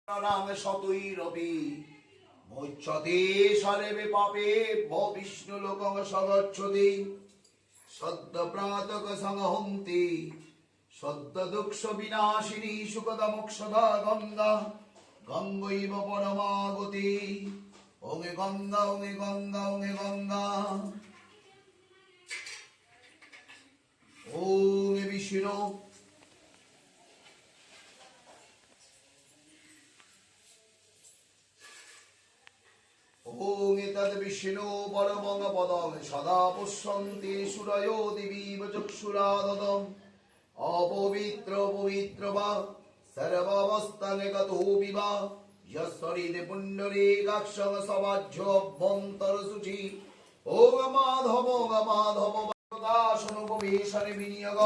নামে শতই রবি মোচ্ছতে সরেবে পাপে বিষ্ণু লোকং সগচ্ছতি সদ্য প্রাতক সংহন্তি সদ্য দুঃখ বিনাশিনী সুখদ মোক্ষদা গঙ্গা গঙ্গৈব পরমাগতি ওঙে গঙ্গা ওঙে গঙ্গা ওঙে গঙ্গা ওঙে বিষ্ণু ওং এতদ বিষ্ণু পরমং পদং সদা পুষ্যন্তি সুরয়ো দিবীব চক্ষুরাদদম অপবিত্র পবিত্র বা সর্বাবস্থানে গতো বিবা যশ্বরিদে পুণ্ডরীকাক্ষং সবাজ্য অভ্যন্তর শুচি ওং মাধব দাসনুপবেশনে বিনিয়োগ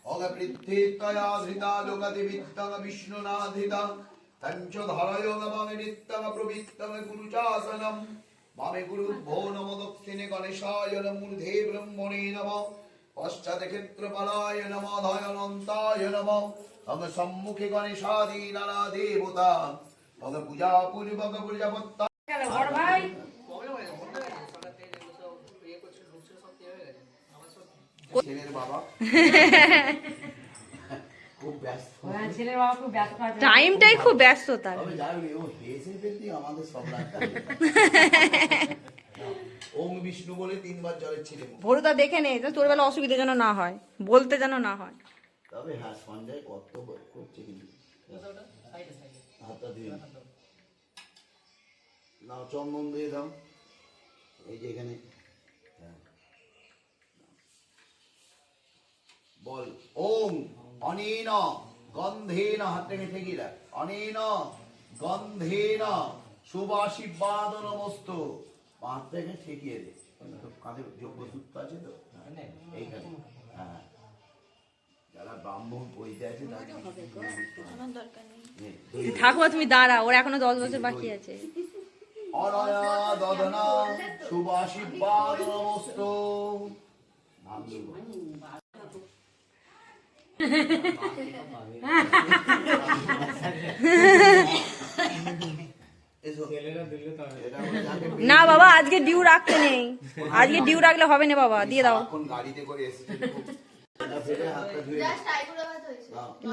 ওং পৃথ্বীত্বয়া ধৃতা লোকতি বিত্তং বিষ্ণুনাধৃতা তঞ্চ ধরয়োগ মামে নিত্যং প্রবৃত্তং গুরুচাসনম মামে গুরুভ্যো নম দক্ষিণে গণেশায় নম ঊর্ধ্বে ব্রহ্মণে নম পশ্চাতে ক্ষেত্রপালায় নম অনন্তায় নম অং সম্মুখে গণেশাদি নানা দেবতা অং পূজা পূর্বক প্রজাপত্তা বড় ভাই ছেলের বাবা টাইমটাই খুব ব্যস্ত তার। ওম বিষ্ণু বলে তিনবার জলের ছিটে ভোরুদা দেখে নে তোর বেলা অসুবিধা যেন না হয়, বলতে যেন না হয়। তবে হ্যাঁ সঞ্জয় কত করছে কিন্তু হাতটা দিয়ে নাও চন্দন দিয়ে দাও এই যে এখানে বল ওম অনেন গন্ধেন হাতটাকে ঠেকিয়ে রাখ অনেন গন্ধেন শুভাশীর্বাদ নমস্তু হাতটাকে ঠেকিয়ে দে কাঁধে যোগ্য সূত্র আছে তো এইখানে হ্যাঁ যারা ব্রাহ্মণ বইতে আছে ঠাকুমা তুমি দাঁড়া, ওর এখনো 10 বছর বাকি আছে। অনয়া দদনা শুভাশীর্বাদ নমস্তু নাম দেব না বাবা আজকে ডিউ রাখতে নেই, আজকে ডিউ রাখলে হবে না বাবা, দিয়ে দাও।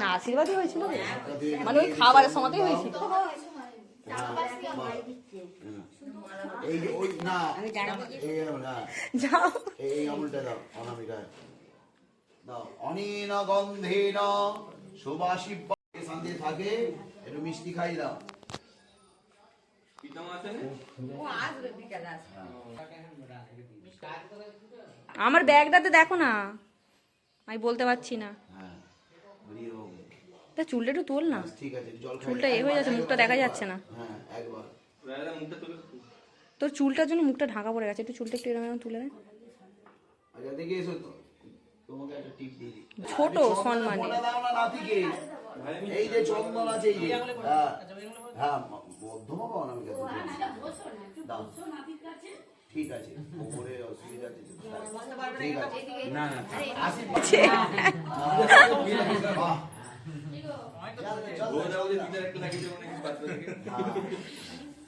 না আশীর্বাদই হয়েছিল মানে ওই খাবারের সময়তেই হয়েছিল। অনেন গন্ধেন শুভাশীর্বাদ শান্তি থাকে একটু মিষ্টি খাই দাও। আমার ব্যাগটাতে দেখো না, আমি বলতে পারছি না। তা চুলটা একটু তোল না, চুলটা এ হয়ে যাচ্ছে, মুখটা দেখা যাচ্ছে না। তোর চুলটার জন্য মুখটা ঢাকা পড়ে গেছে, একটু চুলটা একটু এরকম তুলে দে। ছোট সম্মানে এই যে চন্দন আছে এই যে হ্যাঁ মধ্যমা পাও না দাও ঠিক আছে ওপরে অসুবিধা আছে ঠিক আছে না না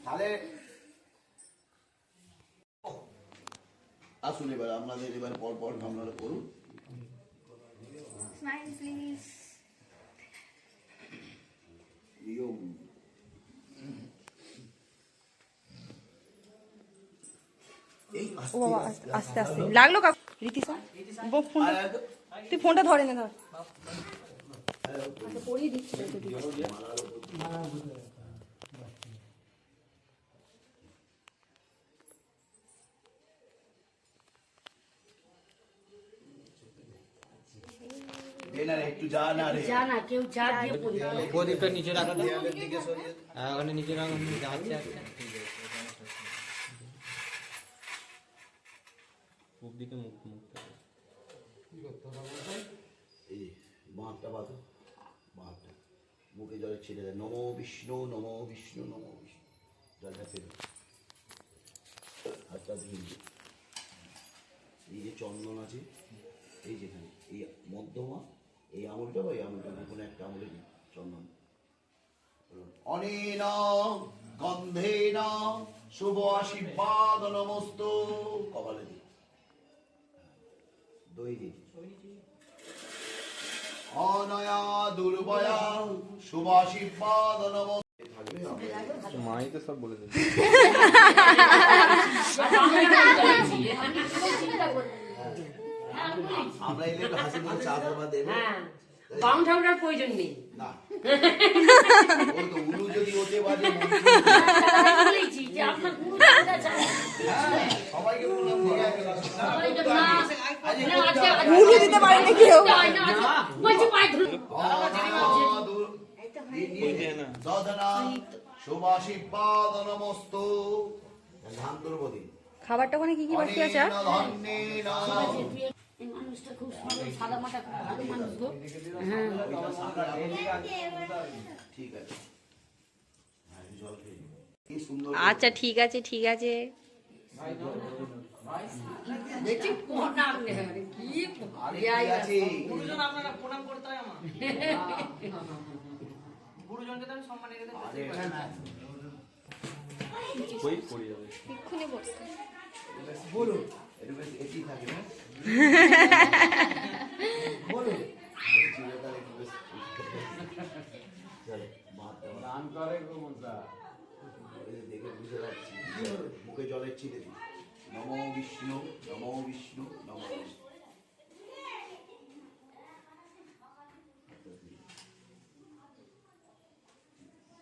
তাহলে আসুন এবার আপনাদের এবার পর পর আপনারা করুন। আস্তে আস্তে লাগলো কাকু। রীতিশা তুই ফোনটা ধরে নে, ধর পড়িয়ে দিচ্ছি। প্রদীপটা নিচে রাখা, ওখানে নিচে রাখা যাচ্ছে মুখ দিকে মুখ বাঁধটা বাঁধো, বাঁধটা মুখে জলে ছেড়ে দেয়। নমো বিষ্ণু নমো বিষ্ণু নমো বিষ্ণু জলটা ফেরো হাতটা ধুয়ে। এই যে চন্দন আছে এই যেখানে এই মধ্যমা এই আঙুলটা বা এই আঙুলটা কোনো একটা আঙুলে চন্দন অনেন গন্ধেন শুভ আশীর্বাদ নমস্তু কপালে দি দই দি অনয়া দুর্বয়া শুভ আশীর্বাদ নমস্তু থাকবে মাই তো সব বলে দেবে আমরা এলে একটু হাসি মুখে চা খাবার দেবে বাউন ঠাকুরের প্রয়োজন নেই না ওই তো উলু যদি ওতে বাজে বলেছি যে আপনার গুরু সবাইকে প্রণাম দিয়ে মুড়ি দিতে পারেনি কেউ বলছি পায়ে ধরে দধনা শুভাশীর্বাদ নমস্তু ধান দুর্বদী খাবারটা ওখানে কি কি বাকি আছে আর এই মানুষটা খুব সাদা মাটা খুব ভালো মানুষ গো ঠিক আছে জল খেয়ে কি সুন্দর আচ্ছা ঠিক আছে ঠিক আছে দেখি কোনা কি আরে কি আছে গুরুজন আপনারা প্রণাম করতে হয় আমার গুরুজনকে তো আমি সম্মান রেখে কই পড়ে যাবে এক্ষুনি বসতে বলুন একটু বেশি এটি থাকে না বলুন দান করে গো মনসা দেখে বুঝে যাচ্ছি মুখে জলের ছিটে দিই নমো বিষ্ণু নমো বিষ্ণু নমো বিষ্ণু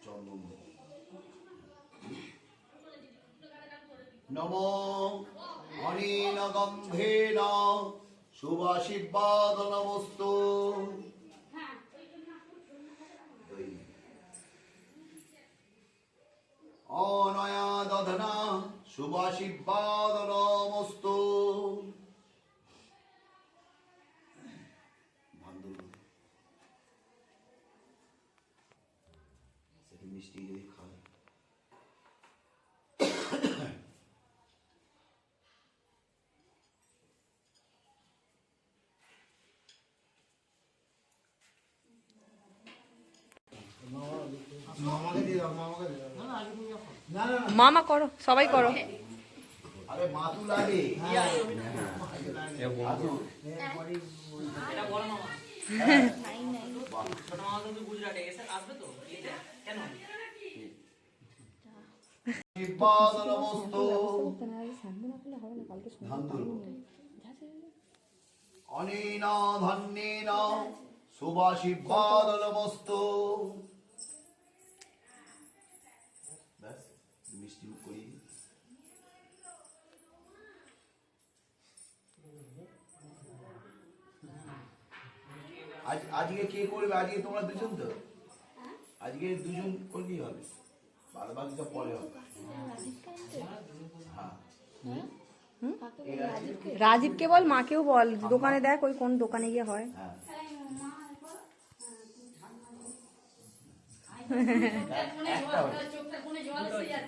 চন্দন নমো অনিন গন্ধেন শুভাশীর্বাদ নমস্তু অনয়া দধনা শুভাশীর্বাদ নমস্তু মিষ্টি যদি খায় মামা করো সবাই করো আরে মাথু লাগে এটা বড় মামা ছোট মামা কিন্তু গুজরাটে গেছে আসবে তো বিয়েতে? কেন আশীর্বাদ নমস্তু ধান্দুর অনেন ধন্যেন শুভাশীর্বাদ নমস্তু ব্যাস মিষ্টি মুখ করি আজকে কে করবে আজকে তোমরা দুজন তো আজকে দুজন করলেই হবে বাদ বাকি সব পরে হবে হ্যাঁ রাজীবকে বল মাকেও বল দোকানে দেখ ওই কোন দোকানে গিয়ে হয় হ্যাঁ একটা হবে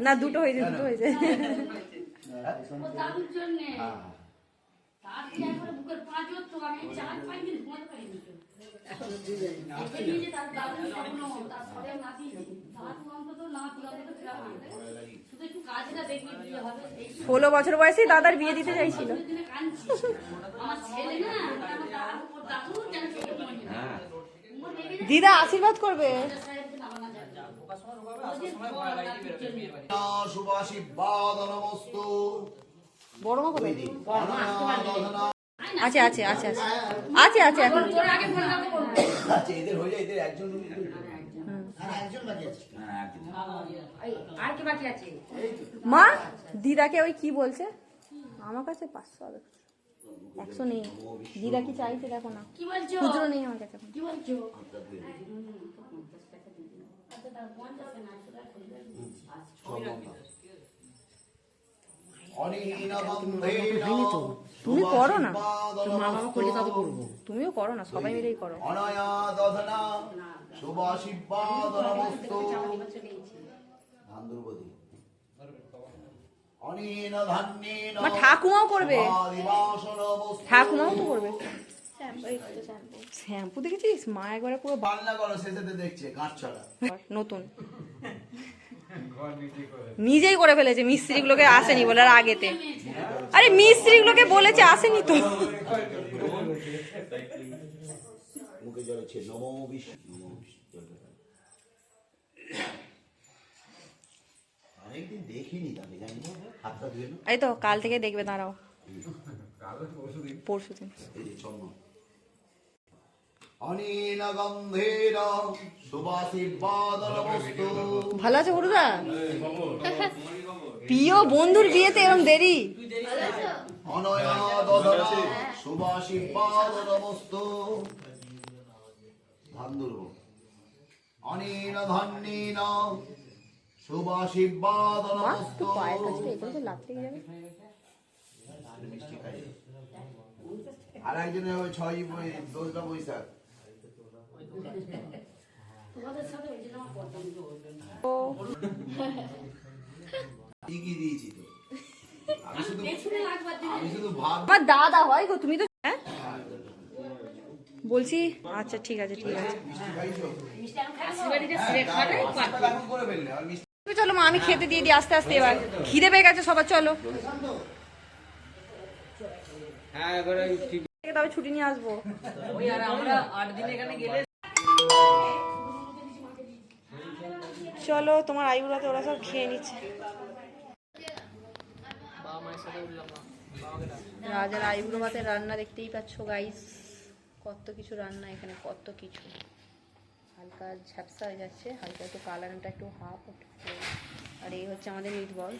না দুটো হয়েছে দাদুর জন্য হ্যাঁ তার কি একবার বুকের পাঁচ তো আমি 4-5 দিন ঘুমাতে পারিনি তো এই যে তার দাদুর স্বপ্ন তারপরে নাতি দাদু অন্তত নাতি অন্তত ফেরা শুধু একটু কাজটা দেখলে বিয়ে হবে 16 বছর বয়সেই দাদার বিয়ে দিতে চাইছিল দিনে কাঁদছি আমার ছেলে না আমার দাদু কেন চোখে পড়ে হ্যাঁ দিদা আশীর্বাদ করবে শুভাশীর্বাদ নমস্তু বড় মা কোথায় আছে আছে আছে আছে আছে আছে এখন তোর আগে ফোন করবো আচ্ছা এদের হয়ে যায় এদের একজন আর কি বাকি আছে মা দিদাকে ওই কি বলছে আমার কাছে 500 হবে 100 নেই দিদা কি চাইছে দেখো না কি বলছো খুচরো নেই আমার কাছে এখন। কি বলছো তুমি করো না তুমিও করো না সবাই মিলেই করো অনয়া দধনা শুভাশীর্বাদ নমস্তু ধান দুর্বদী অনেন ধান্যেন মা ঠাকুমাও করবে শুভাদিবাস নমস্তু ঠাকুমাও তো করবে শ্যাম্পু দেখেছিস মা একবারে পুরো বাংলা করো শেষেতে দেখছে গাঁট ছড়া নতুন নিজেই করে ফেলেছে মিস্ত্রিগুলোকে আসেনি বলে আর আগেতে আরে মিস্ত্রিগুলোকে বলেছে আসেনি তো মুখে জল হচ্ছে নমো বিষ্ণু নমো বিষ্ণু অনেকদিন দেখিনি তাকে জানি না হাতটা ধুয়ে না এই তো কাল থেকে দেখবে দাঁড়াও পরশুদিন এই যে চন্ন অনিন গন্ধের সুবাসিবাদনমস্তু ভালো আছে গুরুদা প্রিয় বন্ধুর বিয়েতে এরকম দেরি অনয়া দধনা সুবাসিবাদনমস্তু ধান দুর্ব অনিন ধান্যেন মা সুবাসিবাদনমস্তু পায়ের কাছে এগুলো তো লাগতে যাবে মিষ্টি খাই আর একজনের ওই 6 বৈশাখ তোমাদের সাথে ওই জন্য আমার পছন্দ ঠিকই দিয়েছি তো পেছনে লাগবার দিন আমি শুধু ভাব আমার দাদা হয় গো তুমি তো হ্যাঁ বলছি আচ্ছা ঠিক আছে ঠিক আছে মিষ্টি খাইছো বাড়িতে সেরে খাবে এখন করে ফেললে আর মিষ্টি চলো মা আমি খেতে দিয়ে দিই আস্তে আস্তে এবার খিদে পেয়ে গেছে সবার চলো হ্যাঁ এবারে ঠিক তবে ছুটি নিয়ে আসবো ওই আর আমরা 8 দিন এখানে গেলে চলো তোমার আইবুড়াতে ওরা সব খেয়ে নিচ্ছে বাবা মায়ের সাথে উঠলাম না বাবাকে ডাক রাজার আইবুড়ো ভাতে রান্না দেখতেই পাচ্ছ গাইস কত কিছু রান্না এখানে কত কিছু হালকা ঝাপসা হয়ে যাচ্ছে হালকা একটু কালারটা একটু হাফ আর এই হচ্ছে আমাদের নিতবর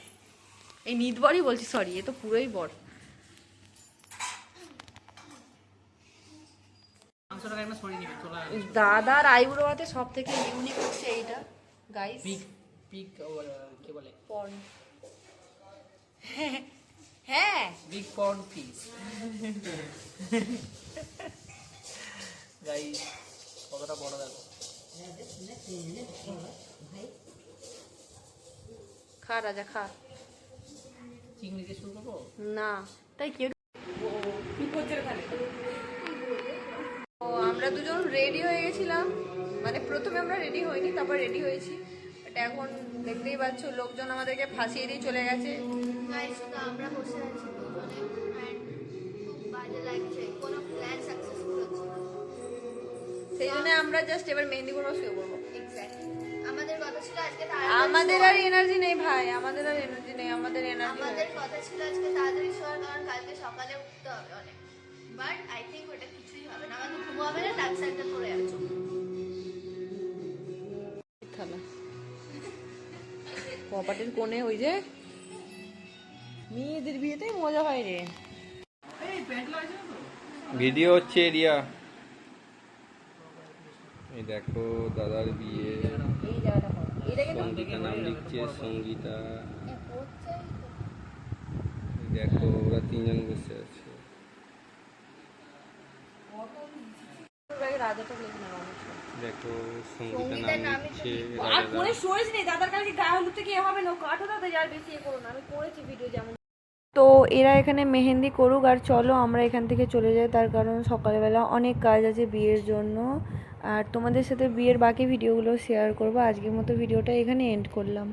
এই নিতবরই বলছি সরি এ তো পুরোই বর মাংসটাকে একবার সরিয়ে নিবি তোলা দাদার আইবুড়ো ভাতে সব থেকে ইউনিক হচ্ছে এইটা গাইস পিক পিক কি বলে পর্ন হ্যাঁ বিগ পর্ন পিস গাইস কতটা বড় দেখো খা রাজা খা চিংড়ি দিয়ে শুরু করবো না তাই কেউ ও আমরা দুজন রেডি হয়ে গেছিলাম মানে প্রথমে আমরা রেডি হইনি তারপর রেডি হয়েছি বাট এখন দেখতেই পাচ্ছ লোকজন আমাদেরকে ফাঁসিয়ে দিয়ে চলে গেছে গাইস শুধু আমরা বসে আছি দুজনে and খুব বাজে লাগছে কোনো প্ল্যান সাকসেসফুল হচ্ছে না সেই জন্য আমরা জাস্ট এবার মেহেন্দি করবো শুয়ে পড়বো এক্স্যাক্টলি আমাদের কথা ছিল আজকে আমাদের আর এনার্জি নেই ভাই আমাদের আর এনার্জি নেই আমাদের এনার্জি আমাদের কথা ছিল আজকে তাড়াতাড়ি শোয়ার কারণ কালকে সকালে উঠতে হবে অনেক বাট আই থিঙ্ক ওটা কিছুই হবে না আমাদের ঘুমো হবে না ডাক সার্কেল করে আছো কপাটের কোণে ওই যে মেয়েদের বিয়েতে মজা হয় রে ভিডিও হচ্ছে এরিয়া এই দেখো দাদার বিয়ে এই জায়গাটা করো এটা কিন্তু সঙ্গীতা নাম লিখছে সঙ্গীতা এই দেখো ওরা তিনজন বসে আছে রাজাটা লিখে না দেখো সঙ্গীতা নাম লিখছে আর করে শোয়েছ নেই দাদার কাছে গায়ে হলুদ থেকে হবে না কাটো দাদা যার বেশি করো না আমি করেছি ভিডিও যেমন তো এরা এখানে মেহেন্দি করুক আর চলো আমরা এখান থেকে চলে যাই তার কারণ সকালবেলা অনেক কাজ আছে বিয়ের জন্য আর তোমাদের সাথে বিয়ের বাকি ভিডিওগুলো শেয়ার করবো আজকের মতো ভিডিওটা এখানে এন্ড করলাম